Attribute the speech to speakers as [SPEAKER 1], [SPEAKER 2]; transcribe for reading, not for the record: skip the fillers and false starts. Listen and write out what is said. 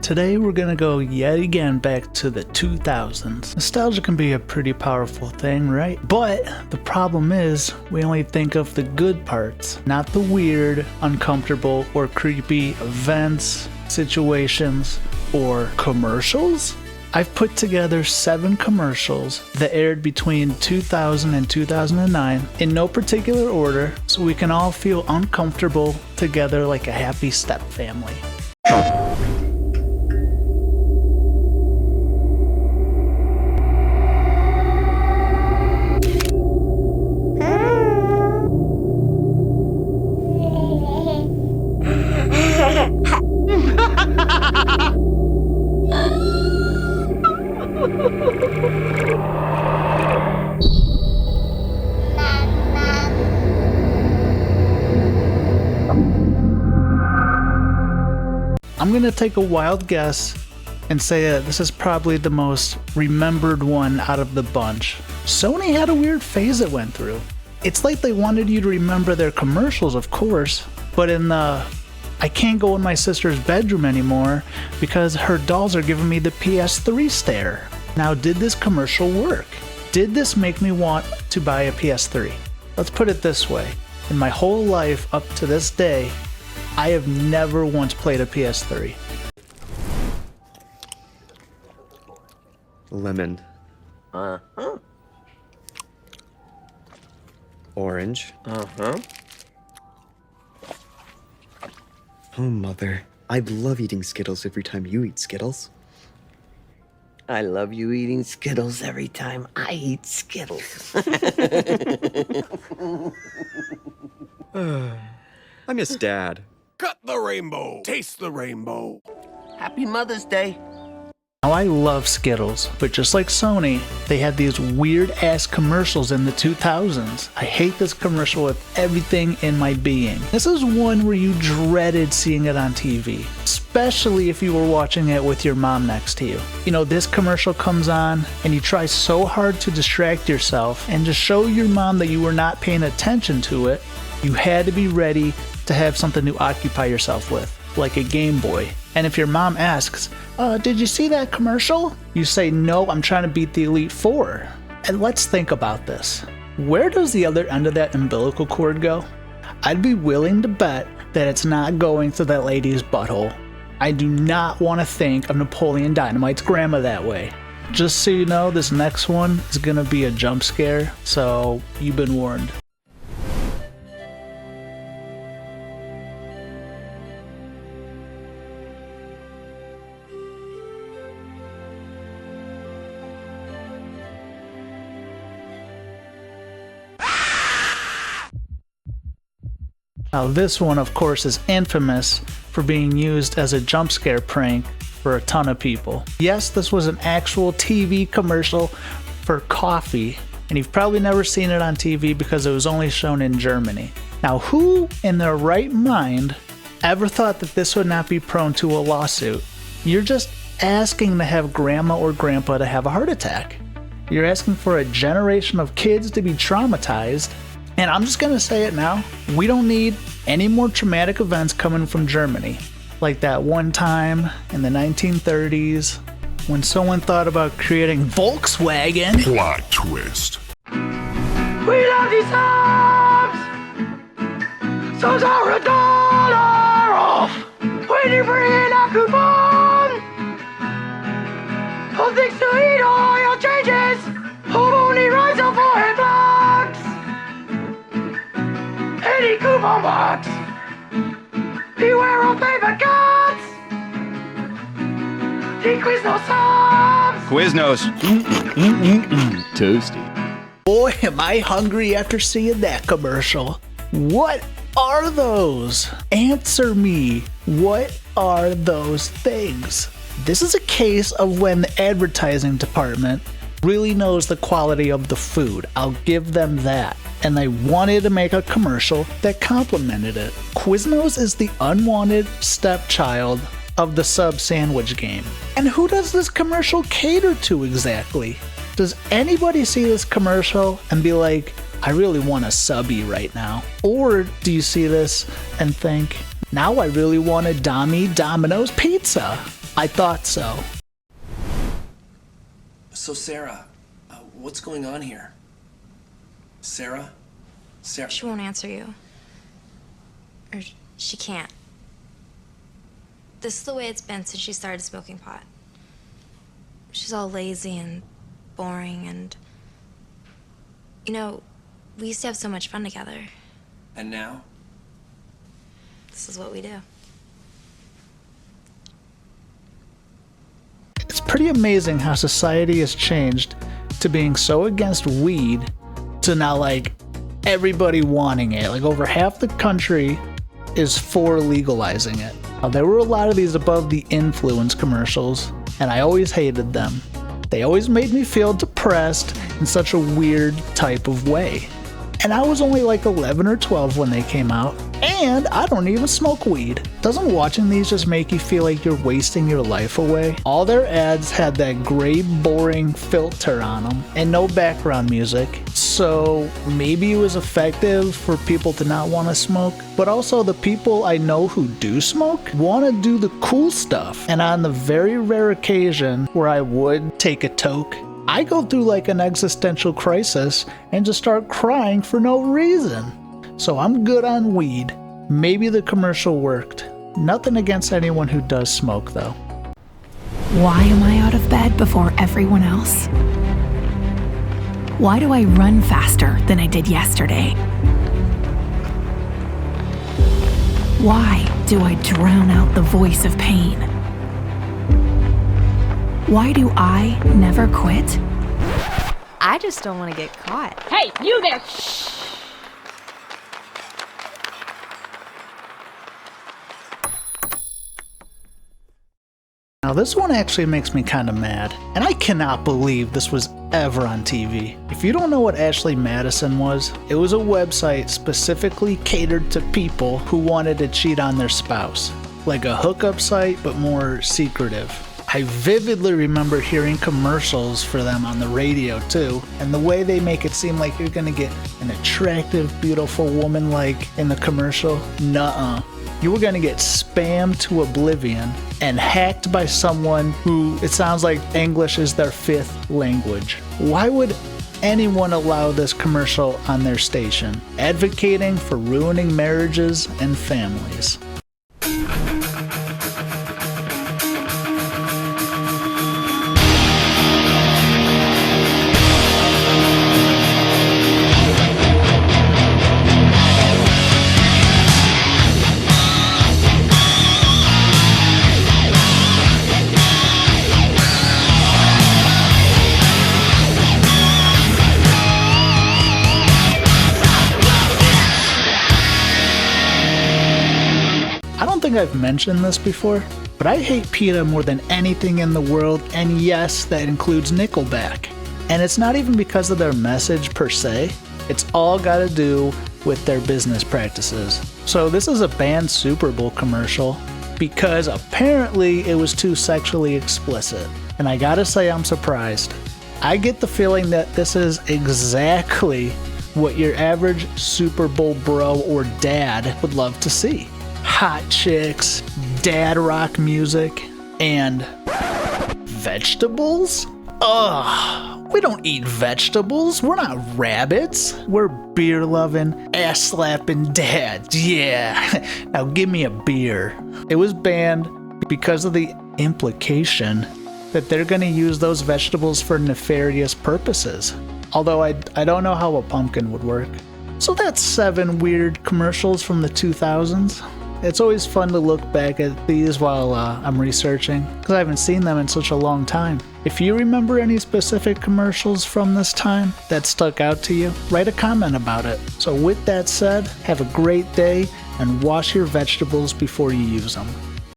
[SPEAKER 1] Today we're gonna go yet again back to the 2000s. Nostalgia can be a pretty powerful thing, right? But the problem is we only think of the good parts, not the weird, uncomfortable, or creepy events, situations, or commercials. I've put together 7 commercials that aired between 2000 and 2009 in no particular order, so we can all feel uncomfortable together like a happy step family. I'm gonna take a wild guess and say that this is probably the most remembered one out of the bunch. Sony had a weird phase it went through. It's like they wanted you to remember their commercials, of course, but in the I can't go in my sister's bedroom anymore because her dolls are giving me the PS3 stare. Now, did this commercial work? Did this make me want to buy a PS3? Let's put it this way. In my whole life up to this day, I have never once played a PS3.
[SPEAKER 2] Lemon.
[SPEAKER 3] Uh-huh.
[SPEAKER 2] Orange.
[SPEAKER 3] Uh-huh.
[SPEAKER 2] Oh, Mother. I love eating Skittles every time you eat Skittles.
[SPEAKER 3] I love you eating Skittles every time I eat Skittles.
[SPEAKER 2] I miss Dad.
[SPEAKER 4] Cut the rainbow. Taste the rainbow.
[SPEAKER 3] Happy Mother's Day.
[SPEAKER 1] Now, I love Skittles, but just like Sony, they had these weird-ass commercials in the 2000s. I hate this commercial with everything in my being. This is one where you dreaded seeing it on TV, especially if you were watching it with your mom next to you. You know, this commercial comes on, and you try so hard to distract yourself and to show your mom that you were not paying attention to it. You had to be ready to have something to occupy yourself with, like a Game Boy. And if your mom asks, did you see that commercial? You say, no, I'm trying to beat the Elite Four. And let's think about this. Where does the other end of that umbilical cord go? I'd be willing to bet that it's not going to that lady's butthole. I do not want to think of Napoleon Dynamite's grandma that way. Just so you know, this next one is going to be a jump scare, so you've been warned. Now this one, of course, is infamous for being used as a jump scare prank for a ton of people. Yes, this was an actual TV commercial for coffee, and you've probably never seen it on TV because it was only shown in Germany. Now, who in their right mind ever thought that this would not be prone to a lawsuit? You're just asking to have grandma or grandpa to have a heart attack. You're asking for a generation of kids to be traumatized. And I'm just gonna say it now, we don't need any more traumatic events coming from Germany. Like that one time in the 1930s when someone thought about creating Volkswagen.
[SPEAKER 4] Plot twist.
[SPEAKER 5] We love these subs! Subs are $1 off when you bring in a coupon! All things to eat, oil changes! Home only runs on 4 blocks! Any coupon box! Beware of paper cuts! The Quiznos subs!
[SPEAKER 6] Quiznos. Toasty.
[SPEAKER 1] Boy, am I hungry after seeing that commercial. What are those? Answer me. What are those things? This is a case of when the advertising department really knows the quality of the food. I'll give them that. And they wanted to make a commercial that complimented it. Quiznos is the unwanted stepchild of the sub sandwich game. And who does this commercial cater to exactly? Does anybody see this commercial and be like, I really want a subby right now? Or do you see this and think, now I really want a Domino's pizza? I thought so.
[SPEAKER 6] So, Sarah, what's going on here? Sarah? Sarah?
[SPEAKER 7] She won't answer you. Or she can't. This is the way it's been since she started smoking pot. She's all lazy and boring and... You know, we used to have so much fun together.
[SPEAKER 6] And now?
[SPEAKER 7] This is what we do.
[SPEAKER 1] It's pretty amazing how society has changed to being so against weed to now like everybody wanting it. Like over half the country is for legalizing it. There were a lot of these above the influence commercials, and I always hated them. They always made me feel depressed in such a weird type of way. And I was only like 11 or 12 when they came out, and I don't even smoke weed. Doesn't watching these just make you feel like you're wasting your life away? All their ads had that gray, boring filter on them, and no background music. So maybe it was effective for people to not want to smoke, but also the people I know who do smoke want to do the cool stuff. And on the very rare occasion where I would take a toke, I go through like an existential crisis and just start crying for no reason. So I'm good on weed. Maybe the commercial worked. Nothing against anyone who does smoke though.
[SPEAKER 8] Why am I out of bed before everyone else? Why do I run faster than I did yesterday? Why do I drown out the voice of pain? Why do I never quit?
[SPEAKER 9] I just don't want to get caught.
[SPEAKER 5] Hey, you there!
[SPEAKER 1] Now this one actually makes me kind of mad, and I cannot believe this was ever on TV. If you don't know what Ashley Madison was, it was a website specifically catered to people who wanted to cheat on their spouse. Like a hookup site, but more secretive. I vividly remember hearing commercials for them on the radio too, and the way they make it seem like you're gonna get an attractive, beautiful woman like in the commercial, nuh-uh. You were gonna get spammed to oblivion and hacked by someone who, it sounds like English is their fifth language. Why would anyone allow this commercial on their station, advocating for ruining marriages and families? I've mentioned this before, but I hate PETA more than anything in the world, and yes, that includes Nickelback. And it's not even because of their message per se, it's all got to do with their business practices. So this is a banned Super Bowl commercial because apparently it was too sexually explicit. And I gotta say I'm surprised. I get the feeling that this is exactly what your average Super Bowl bro or dad would love to see. Hot chicks, dad rock music, and vegetables? Ugh, we don't eat vegetables. We're not rabbits. We're beer-loving, ass-slapping dads. Yeah, now give me a beer. It was banned because of the implication that they're going to use those vegetables for nefarious purposes. Although I don't know how a pumpkin would work. So that's 7 weird commercials from the 2000s. It's always fun to look back at these while I'm researching, because I haven't seen them in such a long time. If you remember any specific commercials from this time that stuck out to you, write a comment about it. So with that said, have a great day and wash your vegetables before you use them.